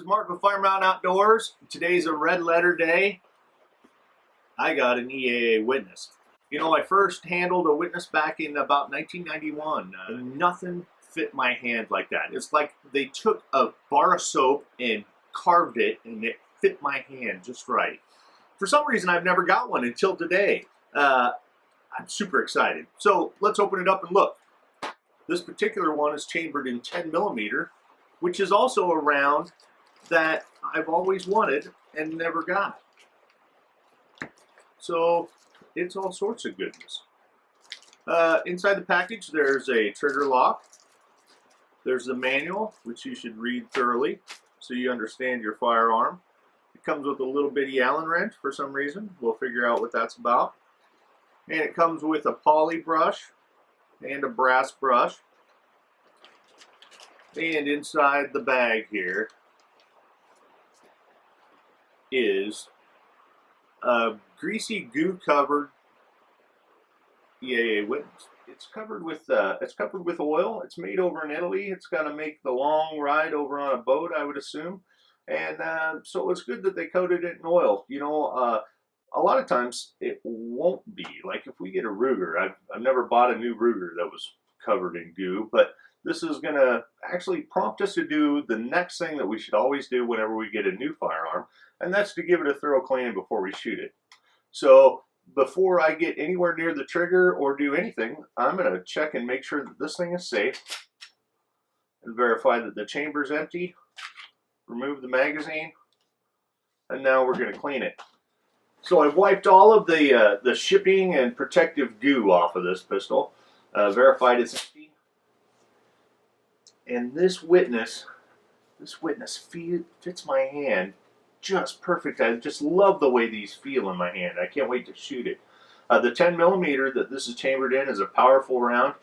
Mark with Firearm Outdoors. Today's a red letter day. I got an EAA Witness. You know, I first handled a Witness back in about 1991. And nothing fit my hand like that. It's like they took a bar of soap and carved it, and it fit my hand just right. For some reason, I've never got one until today. I'm super excited. So let's open it up and look. This particular one is chambered in 10mm, which is also a round that I've always wanted and never got. So it's all sorts of goodness. Inside the package, there's a trigger lock. There's the manual, which you should read thoroughly so you understand your firearm. It comes with a little bitty Allen wrench for some reason. We'll figure out what that's about. And it comes with a poly brush and a brass brush. And inside the bag here is a greasy goo covered EAA Witness. It's covered with oil. It's made over in Italy. It's got to make the long ride over on a boat, I would assume. And so it's good that they coated it in oil. You know, a lot of times it won't be. Like if we get a Ruger, I've never bought a new Ruger that was covered in goo, but this is going to actually prompt us to do the next thing that we should always do whenever we get a new firearm, and that's to give it a thorough clean before we shoot it. So before I get anywhere near the trigger or do anything, I'm going to check and make sure that this thing is safe and verify that the chamber's empty, remove the magazine, and now we're going to clean it. So I've wiped all of the shipping and protective goo off of this pistol, verified it's empty. And this Witness fits my hand just perfect. I just love the way these feel in my hand. I can't wait to shoot it. The 10mm that this is chambered in is a powerful round.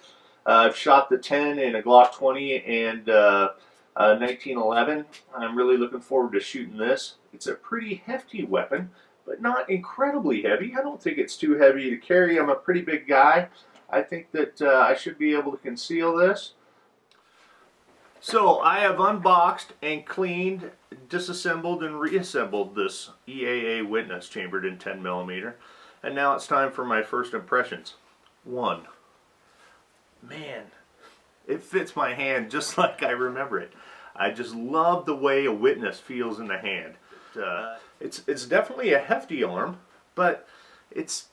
I've shot the 10 in a Glock 20 and 1911. I'm really looking forward to shooting this. It's a pretty hefty weapon, but not incredibly heavy. I don't think it's too heavy to carry. I'm a pretty big guy. I think that I should be able to conceal this. So I have unboxed and cleaned, disassembled and reassembled this EAA Witness chambered in 10mm, and now it's time for my first impressions. One, man, it fits my hand just like I remember it. I just love the way a Witness feels in the hand. It's definitely a hefty arm, but it's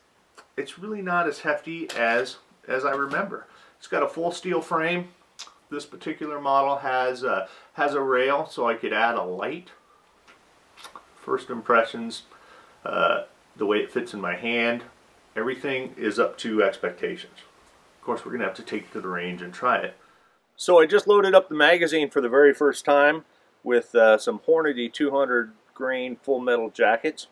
really not as hefty as I remember. It's got a full steel frame. This particular model has a rail, so I could add a light. First impressions, the way it fits in my hand, everything is up to expectations. Of course, we're going to have to take it to the range and try it. So I just loaded up the magazine for the very first time with some Hornady 200 grain full metal jackets.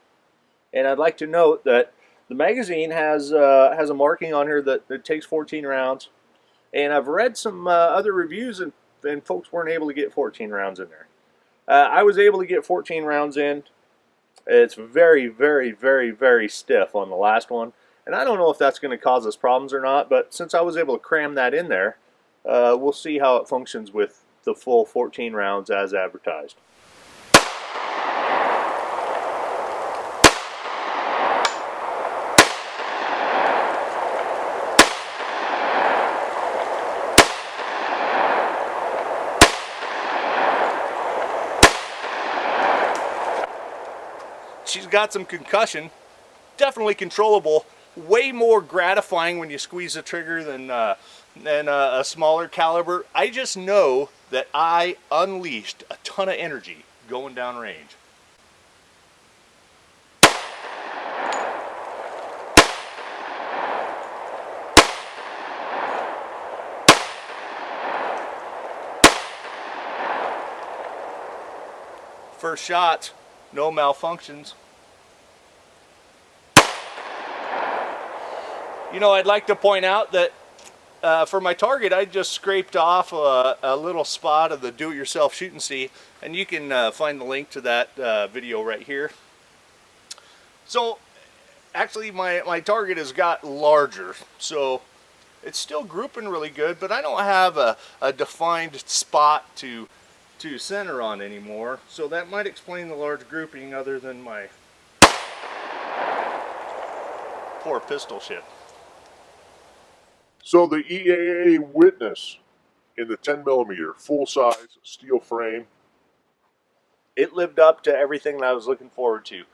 And I'd like to note that the magazine has a marking on here that it takes 14 rounds. And I've read some other reviews, and folks weren't able to get 14 rounds in there. I was able to get 14 rounds in. It's very, very, very, very stiff on the last one. And I don't know if that's going to cause us problems or not, but since I was able to cram that in there, we'll see how it functions with the full 14 rounds as advertised. She's got some concussion, definitely controllable, way more gratifying when you squeeze the trigger than a smaller caliber. I just know that I unleashed a ton of energy going down range. First shot, no malfunctions. You know, I'd like to point out that for my target, I just scraped off a little spot of the do-it-yourself shoot and see, and you can find the link to that video right here. So actually my target has got larger, so it's still grouping really good, but I don't have a defined spot to to center on anymore, so that might explain the large grouping other than my poor pistol ship. So the EAA Witness in the 10mm, full-size steel frame. It lived up to everything that I was looking forward to.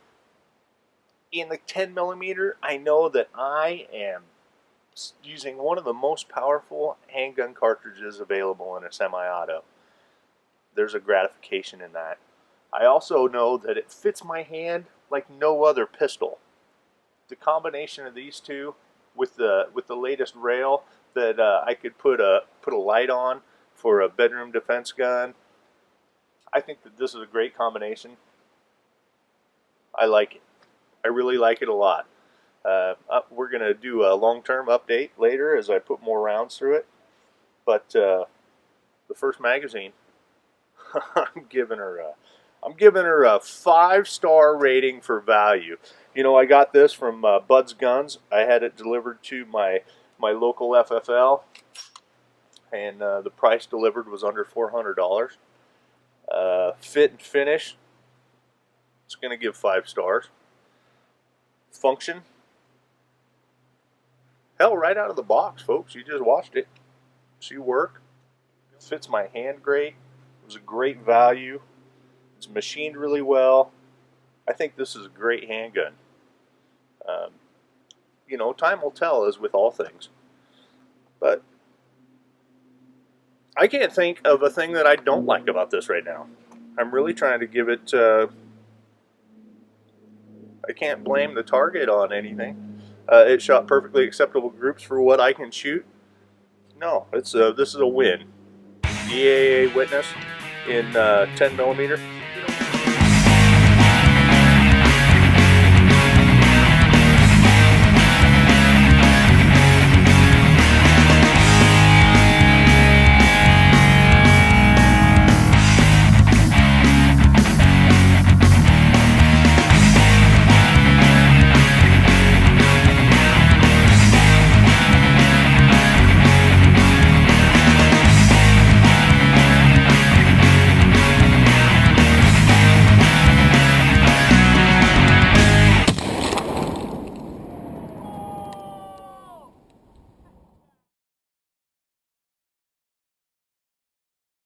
In the 10mm, I know that I am using one of the most powerful handgun cartridges available in a semi-auto. There's a gratification in that. I also know that it fits my hand like no other pistol. The combination of these two with the latest rail that I could put a light on for a bedroom defense gun, I think that this is a great combination. I like it. I really like it a lot. We're going to do a long-term update later as I put more rounds through it. But the first magazine, I'm giving her a 5-star rating for value. You know, I got this from Bud's Guns. I had it delivered to my local FFL, and the price delivered was under $400. Fit and finish, it's going to give 5 stars. Function, hell, right out of the box, folks. You just watched it. See work. It fits my hand great. It was a great value. It's machined really well. I think this is a great handgun. You know, time will tell, as with all things. But I can't think of a thing that I don't like about this right now. I'm really trying to give it... I can't blame the target on anything. It shot perfectly acceptable groups for what I can shoot. No, this is a win. EAA Witness in 10mm.